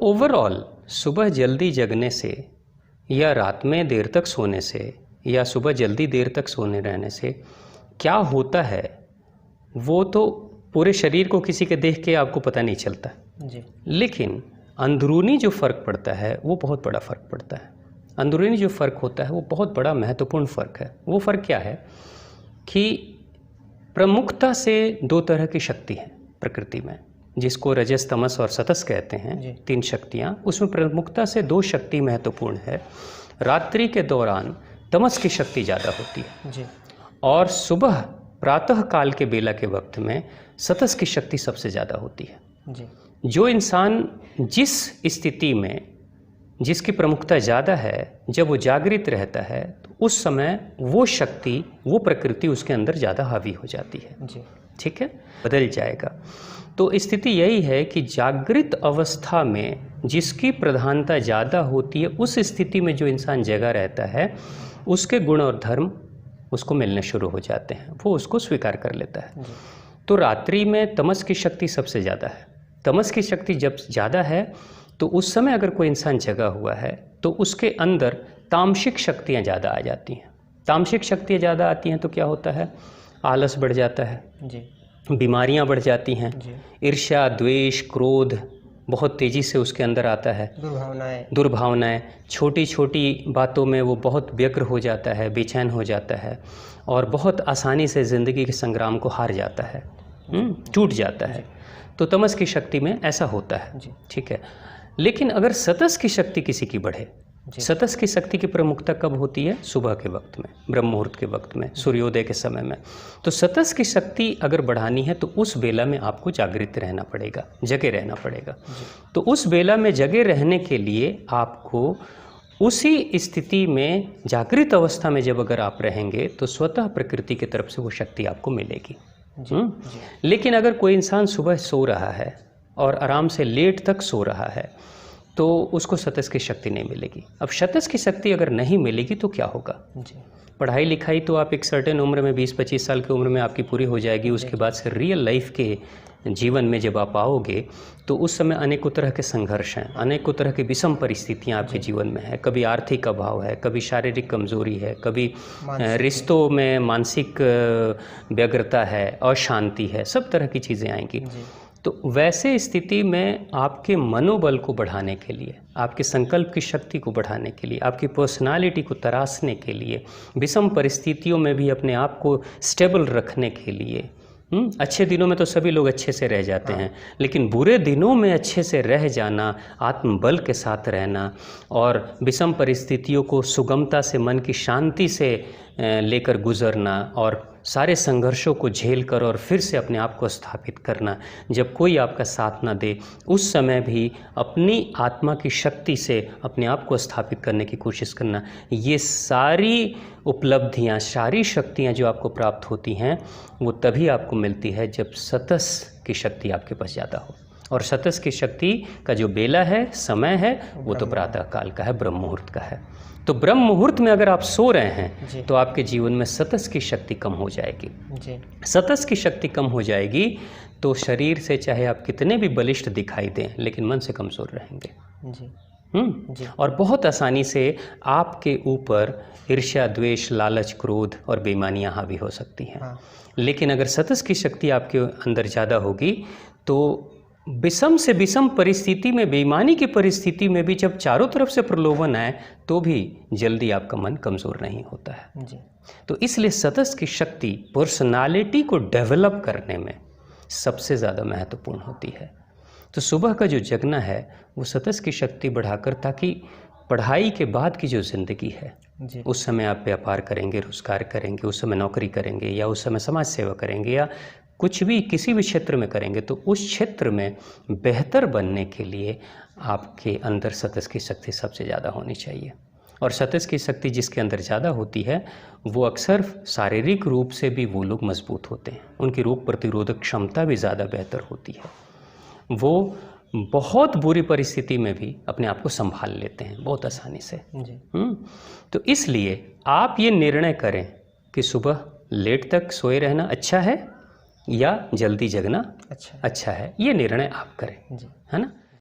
Overall सुबह जल्दी जगने से या रात में देर तक सोने से या सुबह जल्दी देर तक सोने रहने से क्या होता है वो तो पूरे शरीर को किसी के देख के आपको पता नहीं चलता जी। लेकिन अंदरूनी जो फ़र्क पड़ता है वो बहुत बड़ा फ़र्क पड़ता है। अंदरूनी जो फ़र्क होता है वो बहुत बड़ा महत्वपूर्ण फ़र्क है। वो फ़र्क क्या है कि प्रमुखता से दो तरह की शक्ति है प्रकृति में, जिसको रजस तमस और सतस कहते हैं, तीन शक्तियाँ। उसमें प्रमुखता से दो शक्ति महत्वपूर्ण है। रात्रि के दौरान तमस की शक्ति ज़्यादा होती है जी। और सुबह प्रातः काल के बेला के वक्त में सतस की शक्ति सबसे ज़्यादा होती है जी। जो इंसान जिस स्थिति में जिसकी प्रमुखता ज़्यादा है, जब वो जागृत रहता है तो उस समय वो शक्ति वो प्रकृति उसके अंदर ज़्यादा हावी हो जाती है जी। ठीक है, बदल जाएगा। तो स्थिति यही है कि जागृत अवस्था में जिसकी प्रधानता ज़्यादा होती है उस स्थिति में जो इंसान जगा रहता है उसके गुण और धर्म उसको मिलने शुरू हो जाते हैं, वो उसको स्वीकार कर लेता है। तो रात्रि में तमस की शक्ति सबसे ज़्यादा है। तमस की शक्ति जब ज़्यादा है तो उस समय अगर कोई इंसान जगा हुआ है तो उसके अंदर तामसिक शक्तियाँ ज़्यादा आ जाती हैं। तामसिक शक्तियाँ ज़्यादा आती हैं तो क्या होता है, आलस बढ़ जाता है जी। बीमारियाँ बढ़ जाती हैं, ईर्ष्या द्वेष क्रोध बहुत तेज़ी से उसके अंदर आता है, दुर्भावनाएं, छोटी छोटी बातों में वो बहुत व्यग्र हो जाता है, बेचैन हो जाता है और बहुत आसानी से ज़िंदगी के संग्राम को हार जाता है, टूट जाता है। तो तमस की शक्ति में ऐसा होता है ठीक है। लेकिन अगर सतस की शक्ति किसी की बढ़े, सतस की शक्ति की प्रमुखता कब होती है, सुबह के वक्त में, ब्रह्म मुहूर्त के वक्त में, सूर्योदय के समय में। तो सतस की शक्ति अगर बढ़ानी है तो उस बेला में आपको जागृत रहना पड़ेगा, जगे रहना पड़ेगा। तो उस बेला में जगे रहने के लिए आपको उसी स्थिति में जागृत अवस्था में जब अगर आप रहेंगे तो स्वतः प्रकृति की तरफ से वो शक्ति आपको मिलेगी। लेकिन अगर कोई इंसान सुबह सो रहा है और आराम से लेट तक सो रहा है तो उसको सतस की शक्ति नहीं मिलेगी। अब सतस की शक्ति अगर नहीं मिलेगी तो क्या होगा, पढ़ाई लिखाई तो आप एक सर्टेन उम्र में 20-25 साल की उम्र में आपकी पूरी हो जाएगी। उसके बाद से रियल लाइफ के जीवन में जब आप आओगे तो उस समय अनेकों तरह के संघर्ष हैं, अनेकों तरह की विषम परिस्थितियां आपके जीवन में है। कभी आर्थिक अभाव है, कभी शारीरिक कमजोरी है, कभी रिश्तों में मानसिक व्यग्रता है, अशांति है, सब तरह की चीज़ें आएंगी। तो वैसे स्थिति में आपके मनोबल को बढ़ाने के लिए, आपके संकल्प की शक्ति को बढ़ाने के लिए, आपकी पर्सनालिटी को तराशने के लिए, विषम परिस्थितियों में भी अपने आप को स्टेबल रखने के लिए, अच्छे दिनों में तो सभी लोग अच्छे से रह जाते हैं, लेकिन बुरे दिनों में अच्छे से रह जाना, आत्मबल के साथ रहना और विषम परिस्थितियों को सुगमता से, मन की शांति से लेकर गुजरना और सारे संघर्षों को झेल कर और फिर से अपने आप को स्थापित करना, जब कोई आपका साथ ना दे उस समय भी अपनी आत्मा की शक्ति से अपने आप को स्थापित करने की कोशिश करना, ये सारी उपलब्धियाँ, सारी शक्तियाँ जो आपको प्राप्त होती हैं वो तभी आपको मिलती है जब सतस की शक्ति आपके पास ज़्यादा हो। और सतस की शक्ति का जो बेला है, समय है, वो तो प्रातः काल का है, ब्रह्म मुहूर्त का है। तो ब्रह्म मुहूर्त में अगर आप सो रहे हैं तो आपके जीवन में सतस की शक्ति कम हो जाएगी। सतस की शक्ति कम हो जाएगी तो शरीर से चाहे आप कितने भी बलिष्ठ दिखाई दें लेकिन मन से कमज़ोर रहेंगे। और बहुत आसानी से आपके ऊपर ईर्ष्या द्वेष लालच क्रोध और बेईमानियां हावी हो सकती हैं। लेकिन अगर सतस की शक्ति आपके अंदर ज़्यादा होगी तो विषम से विषम परिस्थिति में, बेईमानी की परिस्थिति में भी जब चारों तरफ से प्रलोभन आए तो भी जल्दी आपका मन कमज़ोर नहीं होता है तो इसलिए सतस की शक्ति पर्सनालिटी को डेवलप करने में सबसे ज़्यादा महत्वपूर्ण होती है। तो सुबह का जो जगना है वो सतस की शक्ति बढ़ाकर, ताकि पढ़ाई के बाद की जो ज़िंदगी है उस समय आप व्यापार करेंगे, रोजगार करेंगे, उस समय नौकरी करेंगे या उस समय समाज सेवा करेंगे या कुछ भी किसी भी क्षेत्र में करेंगे तो उस क्षेत्र में बेहतर बनने के लिए आपके अंदर सतस की शक्ति सबसे ज़्यादा होनी चाहिए। और सतस की शक्ति जिसके अंदर ज़्यादा होती है वो अक्सर शारीरिक रूप से भी वो लोग मजबूत होते हैं, उनकी रोग प्रतिरोधक क्षमता भी ज़्यादा बेहतर होती है, वो बहुत बुरी परिस्थिति में भी अपने आप को संभाल लेते हैं बहुत आसानी से। तो इसलिए आप ये निर्णय करें कि सुबह लेट तक सोए रहना अच्छा है या जल्दी जगना अच्छा है, ये निर्णय आप करें, है ना।